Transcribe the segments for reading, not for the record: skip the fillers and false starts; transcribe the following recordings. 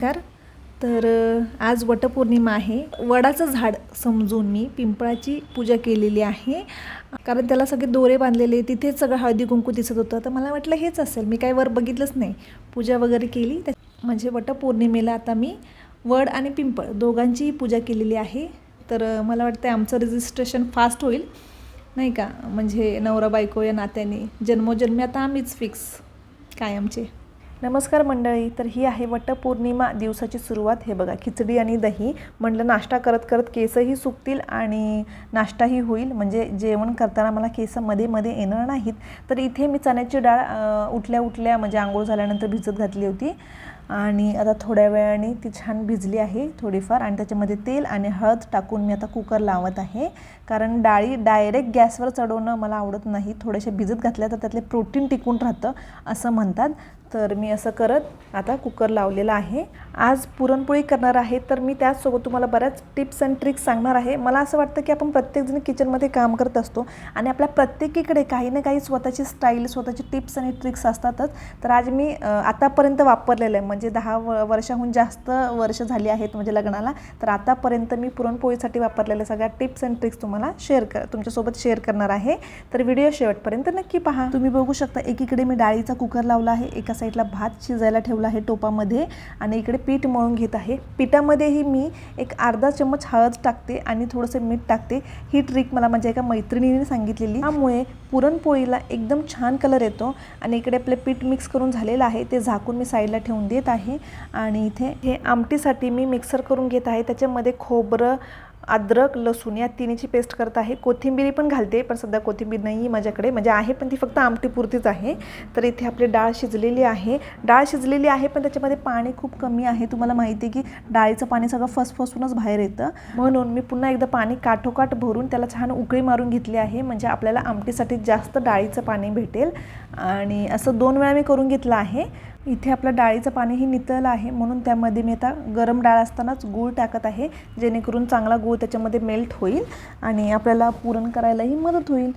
तर आज वटपौर्णिमा आहे. वडाचं झाड समजून मी पिंपळाची पूजा केलेली आहे, कारण त्याला सगळे दोरे बांधलेले, तिथेच सगळं हळदी कुंकू दिसत होतं. तर मला वाटलं हेच असेल, मी काही वर बघितलंच नाही. पूजा वगैरे केली म्हणजे वटपौर्णिमेला आता मी वड आणि पिंपळ दोघांचीही पूजा केलेली आहे. तर मला वाटतं आमचं रजिस्ट्रेशन फास्ट होईल नाही का, म्हणजे नवरा बायको या नात्याने जन्मोजन्मी आता आम्हीच फिक्स कायमचे. नमस्कार मंडळी. तर ही आहे वटपौर्णिमा दिवसाची सुरुवात. हे बघा, खिचडी आणि दही. म्हटलं नाश्ता करत करत केसही सुकतील आणि नाश्ताही होईल, म्हणजे जेवण करताना मला केस मध्ये मध्ये येणार नाहीत. तर इथे मी चण्याची डाळ उठल्या उठल्या म्हणजे आंघोळ झाल्यानंतर भिजत घातली होती आणि आता थोड्या वेळाने ती छान भिजली आहे थोडीफार, आणि त्याच्यामध्ये तेल आणि हळद टाकून मी आता कुकर लावत आहे. कारण डाळी डायरेक्ट गॅसवर चढवणं मला आवडत नाही, थोड्याशा भिजत घातल्या तर त्यातले प्रोटीन टिकून राहतं असं म्हणतात. तर मी असं करत आता कुकर लावलेला आहे. आज पुरणपोळी करणार आहे, तर मी त्याचसोबत तुम्हाला बऱ्याच टिप्स अँड ट्रिक्स सांगणार आहे. मला असं वाटतं की आपण प्रत्येकजण किचनमध्ये काम करत असतो आणि आपल्या प्रत्येकीकडे काही ना काही स्वतःची स्टाईल, स्वतःची टिप्स आणि ट्रिक्स असतातच. तर आज मी आतापर्यंत वापरलेलं आहे, म्हणजे 10 वर्षाहून जास्त वर्ष झाली आहेत म्हणजे लग्नाला. तर आतापर्यंत मी पुरणपोळीसाठी वापरलेल्या सगळ्या टिप्स अँड ट्रिक्स तुम्हाला तुमच्यासोबत शेअर करणार आहे. तर व्हिडिओ शेवटपर्यंत नक्की पहा. तुम्ही बघू शकता, एकीकडे मी डाळीचा कुकर लावला आहे, एका साईडला भात शिजायला ठेवला आहे टोपामध्ये, आणि इकडे पीठ मळून घेत आहे. पिठामध्येही मी एक अर्धा चम्मच हळद टाकते आणि थोडंसं मीठ टाकते. ही ट्रिक मला माझ्या एका मैत्रिणीने सांगितलेली, त्यामुळे पुरणपोळीला एकदम छान कलर येतो. आणि इकडे आपले पीठ मिक्स करून झालेलं आहे, ते झाकून मी साईडला ठेवून देत आहे. आणि इथे हे आमटीसाठी मी मिक्सर करून घेत आहे. त्याच्यामध्ये खोबरं, अद्रक, लसूण या तिन्हीची पेस्ट करत आहे. कोथिंबीर पण घालते, पण सध्या कोथिंबीर नाही माझ्याकडे, म्हणजे आहे पण ती फक्त आमटीपुरतीच आहे. तर इथे आपली डाळ शिजलेली आहे. पण त्याच्यामध्ये पाणी खूप कमी आहे. तुम्हाला माहिती आहे की डाळीचं पाणी सगळं फसफसूनच बाहेर येतं, म्हणून मी पुन्हा एकदा पाणी काठोकाठ भरून त्याला छान उकळी मारून घेतली आहे, म्हणजे आपल्याला आमटीसाठी जास्त डाळीचं पाणी भेटेल. आणि असं 2 वेळा मी करून घेतलं आहे. इथे आपलं डाळीचं पाणीही नितळलं आहे, म्हणून त्यामध्ये मी आता गरम डाळ असतानाच गूळ टाकत आहे, जेणेकरून चांगला गूळ त्याच्यामध्ये मेल्ट होईल आणि आपल्याला पुरण करायलाही मदत होईल.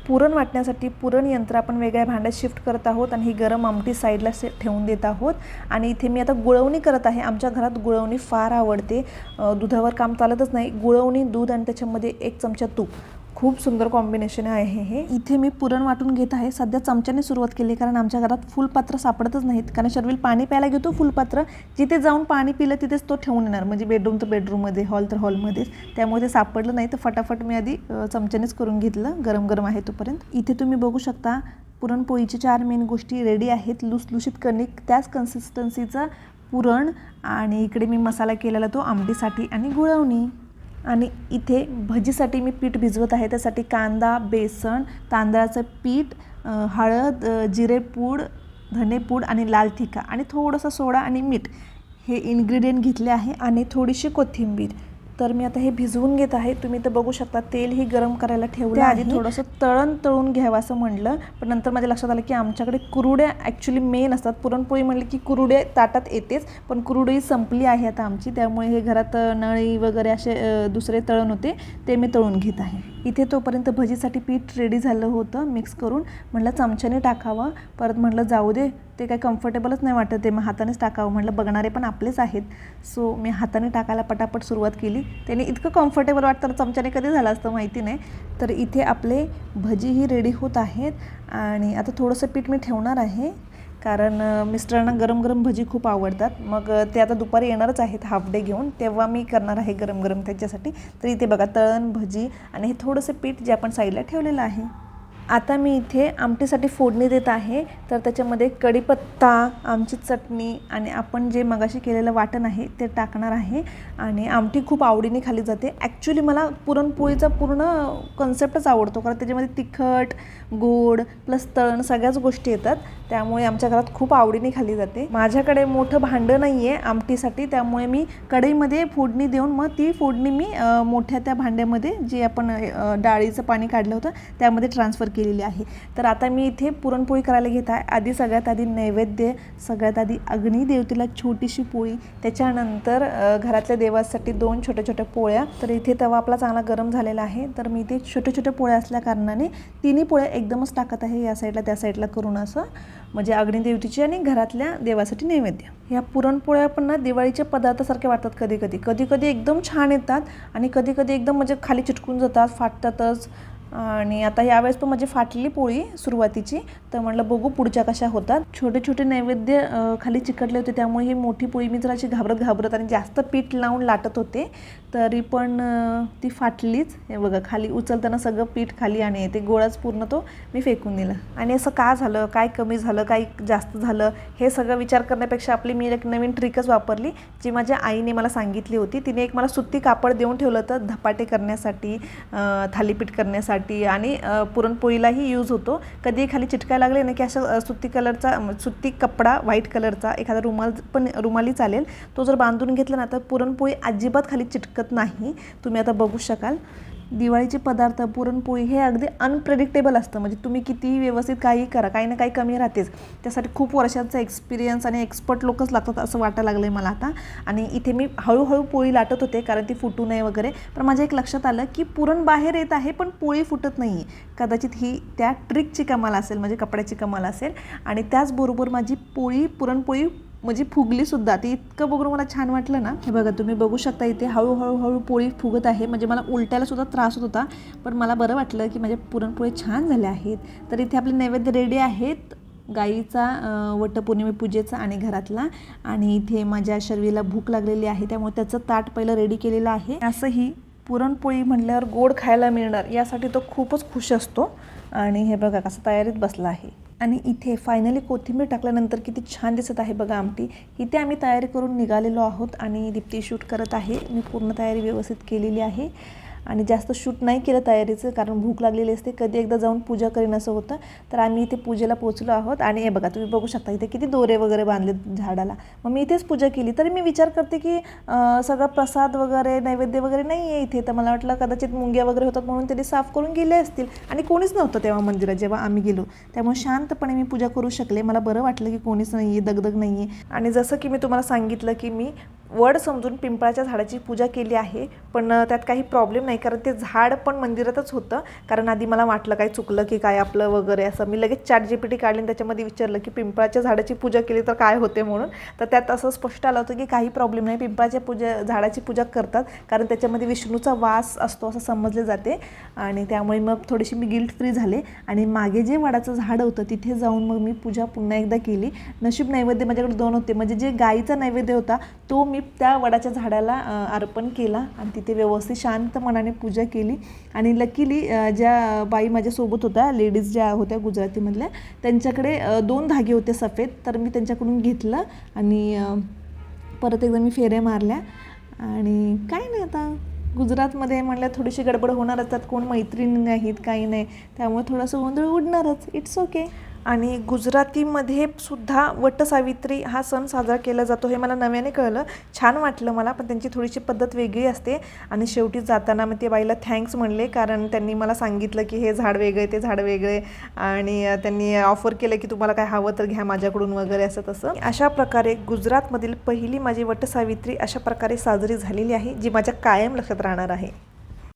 पुरण वाटण्यासाठी पुरण यंत्र आपण वेगळ्या भांड्यात शिफ्ट करत आहोत आणि ही गरम आमटी साईडला ठेवून देत आहोत. आणि इथे मी आता गुळवणी करत आहे. आमच्या घरात गुळवणी फार आवडते, दुधावर काम चालतच नाही. गुळवणी, दूध आणि त्याच्यामध्ये 1 चमचा तूप, खूप सुंदर कॉम्बिनेशन आहे हे. इथे मी पुरण वाटून घेत आहे. सध्या चमच्याने सुरुवात केली, कारण आमच्या घरात फुलपात्र सापडतच नाहीत. कारण शर्विल पाणी प्यायला घेतो फुलपात्र, जिथे जाऊन पाणी पिलं तिथेच तो ठेवून येणार, म्हणजे बेडरूम तर बेडरूममध्ये, हॉल तर हॉलमध्येच. त्यामुळे ते सापडलं नाही, तर फटाफट मी आधी चमच्यानेच करून घेतलं, गरम गरम आहे तोपर्यंत. इथे तुम्ही बघू शकता पुरणपोळीची 4 मेन गोष्टी रेडी आहेत. लुसलुशीत कणिक, त्याच कन्सिस्टन्सीचा पुरण, आणि इकडे मी मसाला केलेला तो आमटीसाठी आणि गुळवणी. आणि इथे भजीसाठी मी पीठ भिजवत आहे. त्यासाठी कांदा, बेसन, तांदळाचं पीठ, हळद, जिरेपूड, धनेपूड आणि लाल तिखट आणि थोडंसं सोडा आणि मीठ हे इन्ग्रेडियंट घेतले आहे, आणि थोडीशी कोथिंबीर. तर मी आता हे भिजवून घेत आहे. तुम्ही तर बघू शकता तेलही गरम करायला ठेवलं आहे. आधी थोडंसं तळून घ्यावं असं म्हटलं, पण नंतर माझ्या लक्षात आलं की आमच्याकडे कुरुड्या ॲक्च्युली मेन असतात. पुरणपोळी म्हणली की कुरुड्या ताटात येतेच, पण कुरुडी संपली आहे आता आमची, त्यामुळे हे घरात नळी वगैरे असे दुसरे तळण होते, ते मी तळून घेत आहे. इथे तोपर्यंत भजीसाठी पीठ रेडी झालं होतं मिक्स करून. म्हटलं चमच्याने टाकावं, परत म्हटलं जाऊ दे, ते काही कम्फर्टेबलच नाही वाटत ते, मग हातानेच टाकावं म्हटलं, बघणारे पण आपलेच आहेत. सो मी हाताने टाकायला पटापट सुरुवात केली. त्याने इतकं कम्फर्टेबल वाटतं, चमच्याने कधी झालं असतं माहिती नाही. तर इथे आपले भजीही रेडी होत आहेत, आणि आता थोडंसं पीठ मी ठेवणार आहे, कारण मिस्टरांना गरम गरम भजी खूप आवडतात. मग ते आता दुपारी येणारच आहेत हाफ डे घेऊन, तेव्हा मी करणार आहे गरम गरम त्यांच्यासाठी. तर इथे बघा तळण, भजी आणि हे थोडंसं पीठ जे आपण साईडला ठेवलेलं आहे. आता मी इथे आमटीसाठी फोडणी देत आहे. तर त्याच्यामध्ये कढीपत्ता, आमची चटणी आणि आपण जे मगाशी केलेलं वाटण आहे ते टाकणार आहे. आणि आमटी खूप आवडीने खाली जाते. ॲक्च्युली मला पुरणपोळीचा पूर्ण कन्सेप्टच आवडतो, कारण त्याच्यामध्ये तिखट, गोड प्लस तळण सगळ्याच गोष्टी येतात, त्यामुळे आमच्या घरात खूप आवडीने खाल्ली जाते. माझ्याकडे मोठं भांडं नाही आहे आमटीसाठी, त्यामुळे मी कढईमध्ये फोडणी देऊन मग ती फोडणी मी मोठ्या त्या भांड्यामध्ये जे आपण डाळीचं पाणी काढलं होतं त्यामध्ये ट्रान्सफर केलेली आहे. तर आता मी इथे पुरणपोळी करायला घेत आहे. सगळ्यात आधी नैवेद्य, सगळ्यात आधी अग्निदेवतेला छोटीशी पोळी, त्याच्यानंतर घरातल्या देवासाठी 2 छोट्या छोट्या पोळ्या. तर इथे तवा आपला चांगला गरम झालेला आहे, तर मी इथे छोट्या छोट्या पोळ्या असल्या कारणाने 3 पोळ्या एकदमच टाकत आहे, या साईडला त्या साईडला करून असं. म्हणजे अग्निदेवतेची आणि घरातल्या देवासाठी नैवेद्य. ह्या पुरणपोळ्या पण ना दिवाळीच्या पदार्थासारखे वाटतात कधी कधी एकदम छान येतात आणि कधी कधी एकदम म्हणजे खाली चिटकून जातात, फाटतातच. आणि आता यावेळेस पण म्हणजे फाटली पोळी सुरुवातीची, तर म्हटलं बघू पुढच्या कशा होतात. छोटे छोटे नैवेद्य खाली चिकटले होते, त्यामुळे ही मोठी पोळी मी जरा अशी घाबरत आणि जास्त पीठ लावून लाटत होते, तरी पण ती फाटलीच. हे बघा खाली उचलताना सगळं पीठ खाली आणि ते गोळाच पूर्ण तो मी फेकून दिला. आणि असं का झालं, काय कमी झालं, काय जास्त झालं, हे सगळं विचार करण्यापेक्षा मी एक नवीन ट्रिकच वापरली, जी माझ्या आईने मला सांगितली होती. तिने एक मला सुती कापड देऊन ठेवलं होतं धपाटे करण्यासाठी, थालीपीठ करण्यासाठी आणि पुरणपोळीलाही यूज होतो. कधी खाली चिटकायला लागले ना की अशा सुती कपडा व्हाईट कलरचा एखादा रुमाली चालेल, तो जर बांधून घेतला ना तर पुरणपोळी अजिबात खाली चिटकत नाही. तुम्ही आता बघू शकाल. दिवाळीचे पदार्थ पुरणपोळी हे अगदी अनप्रेडिक्टेबल असतं. म्हणजे तुम्ही कितीही व्यवस्थित काही करा, काही ना काही कमी राहतेच. त्यासाठी खूप वर्षांचा एक्सपिरियन्स आणि एक्सपर्ट लोकच लागतात असं वाटायला लागलं आहे मला आता. आणि इथे मी हळूहळू पोळी लाटत होते कारण ती फुटू नये वगैरे. पण माझ्या एक लक्षात आलं की पुरण बाहेर येत आहे पण पोळी फुटत नाही आहे. कदाचित ही त्या ट्रिकची कमाल असेल, म्हणजे कपड्याची कमाल असेल. आणि त्याचबरोबर माझी पुरणपोळी म्हणजे फुगलीसुद्धा. ते इतकं बघून मला छान वाटलं ना. हे बघा तुम्ही बघू शकता इथे हळूहळू पोळी फुगत आहे. म्हणजे मला उलट्यालासुद्धा त्रास होत होता, पण मला बरं वाटलं की माझ्या पुरणपोळी छान झाल्या आहेत. तर इथे आपले नैवेद्य रेडी आहेत, गाईचा वटपौर्णिमे पूजेचा आणि घरातला. आणि इथे माझ्या शर्वीला भूक लागलेली आहे, त्यामुळे त्याचं ताट पहिलं रेडी केलेलं आहे. असंही पुरणपोळी म्हटल्यावर गोड खायला मिळणार यासाठी तो खूपच खुश असतो. आणि हे बघा कसं तयारीत बसला आहे. आणि इथे फायनली कोथिंबीर टाकल्यानंतर किती छान दिसत आहे बघा आमटी. इथे आम्ही तयारी करून निघालेलो आहोत आणि दीप्ती शूट करत आहे. मी पूर्ण तयारी व्यवस्थित केलेली आहे आणि जास्त शूट नाही केलं तयारीचं, कारण भूक लागलेली असते. कधी एकदा जाऊन पूजा करीन असं होतं. तर आम्ही इथे पूजेला पोहोचलो आहोत. आणि हे बघा तुम्ही बघू शकता इथे किती दोरे वगैरे बांधले झाडाला. मग मी इथेच पूजा केली. तरी मी विचार करते की सगळं प्रसाद वगैरे नैवेद्य वगैरे नाही आहे इथे. तर मला वाटलं कदाचित मुंग्या वगैरे होतात म्हणून त्यांनी साफ करून गेले असतील. आणि कोणीच नव्हतं तेव्हा मंदिरात जेव्हा आम्ही गेलो, त्यामुळे शांतपणे मी पूजा करू शकले. मला बरं वाटलं की कोणीच नाही आहे, दगदग नाही आहे. आणि जसं की मी तुम्हाला सांगितलं की मी वड समजून पिंपळाच्या झाडाची पूजा केली आहे, पण त्यात काही प्रॉब्लेम नाही, कारण ते झाड पण मंदिरातच होतं. कारण आधी मला वाटलं काय चुकलं की काय आपलं वगैरे असं. मी लगेच ChatGPT काढली आणि त्याच्यामध्ये विचारलं की पिंपळाच्या झाडाची पूजा केली तर काय होते म्हणून. तर त्यात असं स्पष्ट आलं होतं की काही प्रॉब्लेम नाही, पिंपळाच्या झाडाची पूजा करतात कारण त्याच्यामध्ये विष्णूचा वास असतो असं समजले जाते. आणि त्यामुळे मग थोडीशी मी गिल्ट फ्री झाले. आणि मागे जे वडाचं झाड होतं तिथे जाऊन मग मी पूजा पुन्हा एकदा केली. नशीब नैवेद्य माझ्याकडे 2 होते, म्हणजे जे गाईचा नैवेद्य होता तो मी त्या वडाच्या झाडाला अर्पण केला आणि तिथे व्यवस्थित शांत मनाने पूजा केली. आणि लकीली ज्या बाई माझ्यासोबत होत्या, लेडीज ज्या होत्या गुजरातीमधल्या, त्यांच्याकडे 2 धागे होते सफेद, तर मी त्यांच्याकडून घेतलं आणि परत एकदा मी फेऱ्या मारल्या. आणि काय नाही, आता गुजरातमध्ये म्हणलं थोडीशी गडबड होणार असतात, कोण मैत्रिणी नाहीत काही नाही, त्यामुळे थोडंसं गोंधळ उडणारच, इट्स ओके. आणि गुजरातीमध्ये सुद्धा वटसावित्री हा सण साजरा केला जातो हे मला नव्याने कळलं. छान वाटलं मला, पण त्यांची थोडीशी पद्धत वेगळी असते. आणि शेवटी जाताना मग ते बाईला थँक्स म्हणले, कारण त्यांनी मला सांगितलं की हे झाड वेगळे ते झाड वेगळे, आणि त्यांनी ऑफर केलं की तुम्हाला काय हवं तर घ्या माझ्याकडून वगैरे असं तसं. अशा प्रकारे गुजरातमधील पहिली माझी वटसावित्री अशा प्रकारे साजरी झालेली आहे, जी माझ्या कायम लक्षात राहणार आहे.